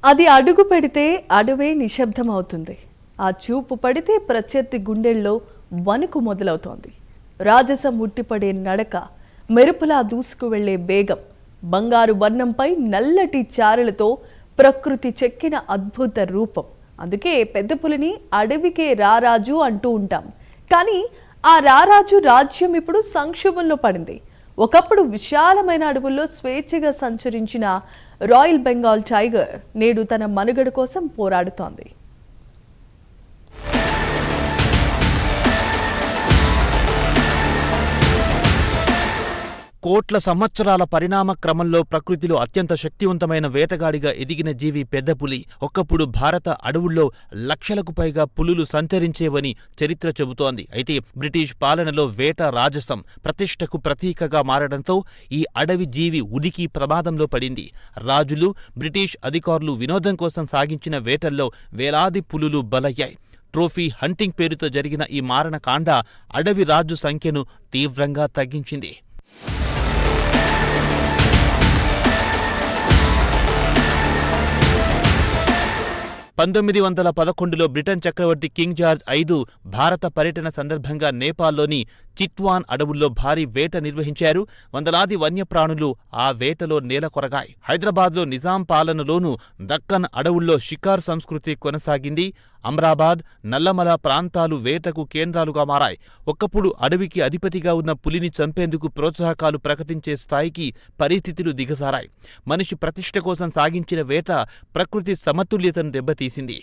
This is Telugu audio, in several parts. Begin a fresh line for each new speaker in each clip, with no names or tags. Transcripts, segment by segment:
అది అడుగు పెడితే అడవే నిశ్శబ్దమవుతుంది. ఆ చూపు పడితే ప్రత్యర్థి గుండెల్లో వణుకు మొదలవుతోంది. రాజసం ఉట్టిపడే నడక, మెరుపులా దూసుకు వెళ్లే వేగం, బంగారు వర్ణంపై నల్లటి చారలతో ప్రకృతి చెక్కిన అద్భుత రూపం. అందుకే పెద్ద పులిని అడవికే రారాజు అంటూ ఉంటాం. కానీ ఆ రారాజు రాజ్యం ఇప్పుడు సంక్షోభంలో పడింది. ఒకప్పుడు విశాలమైన అడవుల్లో స్వేచ్ఛగా సంచరించిన రాయల్ బెంగాల్ టైగర్ నేడు తన మనుగడ కోసం పోరాడుతోంది.
కోట్ల సంవత్సరాల పరిణామ క్రమంలో ప్రకృతిలో అత్యంత శక్తివంతమైన వేటగాడిగా ఎదిగిన జీవి పెద్దపులి. ఒకప్పుడు భారత అడవుల్లో లక్షలకు పైగా పులులు సంచరించేవని చరిత్ర చెబుతోంది. అయితే బ్రిటిష్ పాలనలో వేట రాజసం ప్రతిష్టకు ప్రతీకగా మారడంతో ఈ అడవి జీవి ఉనికి ప్రమాదంలో పడింది. రాజులు, బ్రిటిష్ అధికారులు వినోదం కోసం సాగించిన వేటల్లో వేలాది పులులు బలయ్యాయి. ట్రోఫీ హంటింగ్ పేరుతో జరిగిన ఈ మారణకాండ అడవి రాజు సంఖ్యను తీవ్రంగా తగ్గించింది. 1911లో బ్రిటన్ చక్రవర్తి కింగ్ జార్జ్ V భారత పర్యటన సందర్భంగా నేపాల్లోని చిత్వాన్ అడవుల్లో భారీ వేట నిర్వహించారు. వందలాది వన్యప్రాణులు ఆ వేటలో నేలకొరగాయి. హైదరాబాద్లో నిజాం పాలనలోనూ దక్కన్ అడవుల్లో షికార్ సంస్కృతి కొనసాగింది. అమ్రాబాద్, నల్లమల ప్రాంతాలు వేటకు కేంద్రాలుగా మారాయి. ఒకప్పుడు అడవికి అధిపతిగా ఉన్న పులిని చంపేందుకు ప్రోత్సాహకాలు ప్రకటించే స్థాయికి పరిస్థితులు దిగజారాయి. మనిషి ప్రతిష్ఠ కోసం సాగించిన వేట ప్రకృతి సమతుల్యతను దెబ్బతీసింది.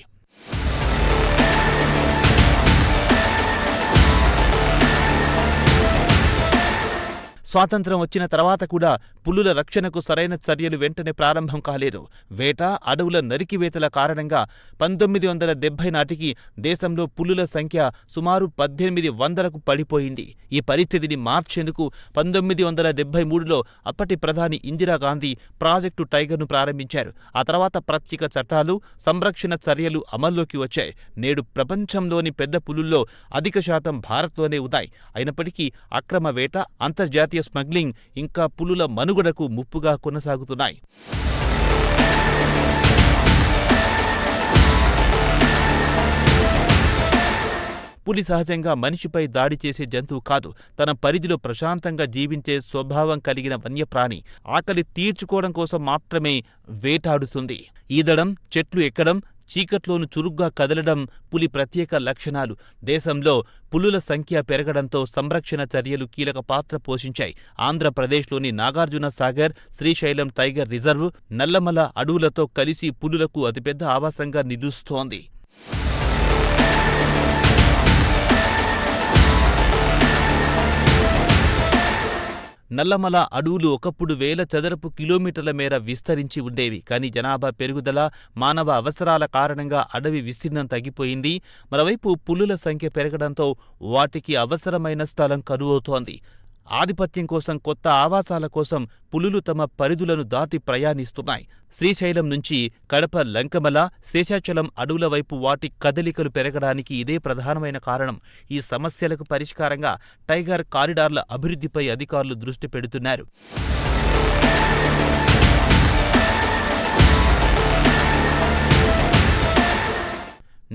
స్వాతంత్ర్యం వచ్చిన తర్వాత కూడా పులుల రక్షణకు సరైన చర్యలు వెంటనే ప్రారంభం కాలేదు. వేట, అడవుల నరికివేతల కారణంగా 1970 నాటికి దేశంలో పులుల సంఖ్య సుమారు 1800కు పడిపోయింది. ఈ పరిస్థితిని మార్చేందుకు 1973లో అప్పటి ప్రధాని ఇందిరాగాంధీ ప్రాజెక్టు టైగర్ను ప్రారంభించారు. ఆ తర్వాత ప్రత్యేక చట్టాలు, సంరక్షణ చర్యలు అమల్లోకి వచ్చాయి. నేడు ప్రపంచంలోని పెద్ద పులుల్లో అధిక శాతం భారత్లోనే ఉన్నాయి. అయినప్పటికీ అక్రమ వేట, అంతర్జాతీయ స్మగ్లింగ్ ఇంకా పులుల మనుగడకు ముప్పుగా కొనసాగుతున్నాయి. పులి సహజంగా మనిషిపై దాడి చేసే జంతువు కాదు. తన పరిధిలో ప్రశాంతంగా జీవించే స్వభావం కలిగిన వన్యప్రాణి. ఆకలి తీర్చుకోవడం కోసం మాత్రమే వేటాడుతుంది. ఈదడం, చెట్లు ఎక్కడం, చీకట్లోను చురుగ్గా కదలడం పులి ప్రత్యేక లక్షణాలు. దేశంలో పులుల సంఖ్య పెరగడంతో సంరక్షణ చర్యలు కీలక పాత్ర పోషించాయి. ఆంధ్రప్రదేశ్లోని నాగార్జున సాగర్, శ్రీశైలం టైగర్ రిజర్వ్, నల్లమల అడవులతో కలిసి పులులకు అతిపెద్ద ఆవాసంగా నిలుస్తోంది. నల్లమల అడవులు ఒకప్పుడు వేల చదరపు కిలోమీటర్ల మేర విస్తరించి ఉండేవి. కానీ జనాభా పెరుగుదల, మానవ అవసరాల కారణంగా అడవి విస్తీర్ణం తగ్గిపోయింది. మరోవైపు పులుల సంఖ్య పెరగడంతో వాటికి అవసరమైన స్థలం కరువవుతోంది. ఆధిపత్యం కోసం, కొత్త ఆవాసాల కోసం పులులు తమ పరిధులను దాటి ప్రయాణిస్తున్నాయి. శ్రీశైలం నుంచి కడప, లంకమల, శేషాచలం అడవుల వైపు వాటి కదలికలు పెరగడానికి ఇదే ప్రధానమైన కారణం. ఈ సమస్యలకు పరిష్కారంగా టైగర్ కారిడార్ల అభివృద్ధిపై అధికారులు దృష్టి పెడుతున్నారు.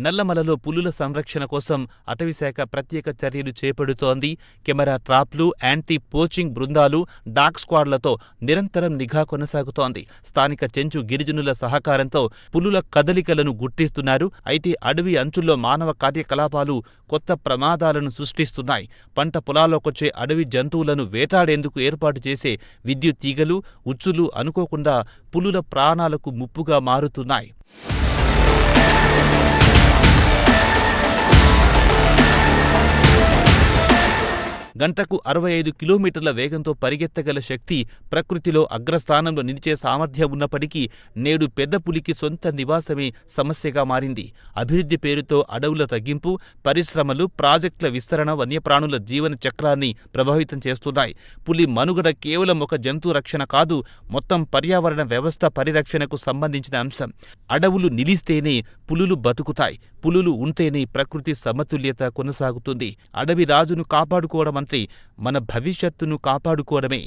నల్లమలలో పులుల సంరక్షణ కోసం అటవీశాఖ ప్రత్యేక చర్యలు చేపడుతోంది. కెమెరా ట్రాప్లు, యాంటీ పోచింగ్ బృందాలు, డాగ్ స్క్వాడ్లతో నిరంతరం నిఘా కొనసాగుతోంది. స్థానిక చెంచు గిరిజనుల సహకారంతో పులుల కదలికలను గుర్తిస్తున్నారు. అయితే అడవి అంచుల్లో మానవ కార్యకలాపాలు కొత్త ప్రమాదాలను సృష్టిస్తున్నాయి. పంట పొలాల్లోకొచ్చే అడవి జంతువులను వేటాడేందుకు ఏర్పాటు చేసే విద్యుత్ తీగలు, ఉచ్చులు అనుకోకుండా పులుల ప్రాణాలకు ముప్పుగా మారుతున్నాయి. గంటకు 65 కిలోమీటర్ల వేగంతో పరిగెత్తగల శక్తి, ప్రకృతిలో అగ్రస్థానంలో నిలిచే సామర్థ్యం ఉన్నప్పటికీ నేడు పెద్ద పులికి సొంత నివాసమే సమస్యగా మారింది. అభివృద్ధి పేరుతో అడవుల తగ్గింపు, పరిశ్రమలు, ప్రాజెక్టుల విస్తరణ వన్యప్రాణుల జీవన చక్రాన్ని ప్రభావితం చేస్తున్నాయి. పులి మనుగడ కేవలం ఒక జంతు రక్షణ కాదు, మొత్తం పర్యావరణ వ్యవస్థ పరిరక్షణకు సంబంధించిన అంశం. అడవులు నిలిస్తేనే పులులు బతుకుతాయి. పులులు ఉంటేనే ప్రకృతి సమతుల్యత కొనసాగుతుంది. అడవి రాజును కాపాడుకోవడం అంటే మన భవిష్యత్తును కాపాడుకోవడమే.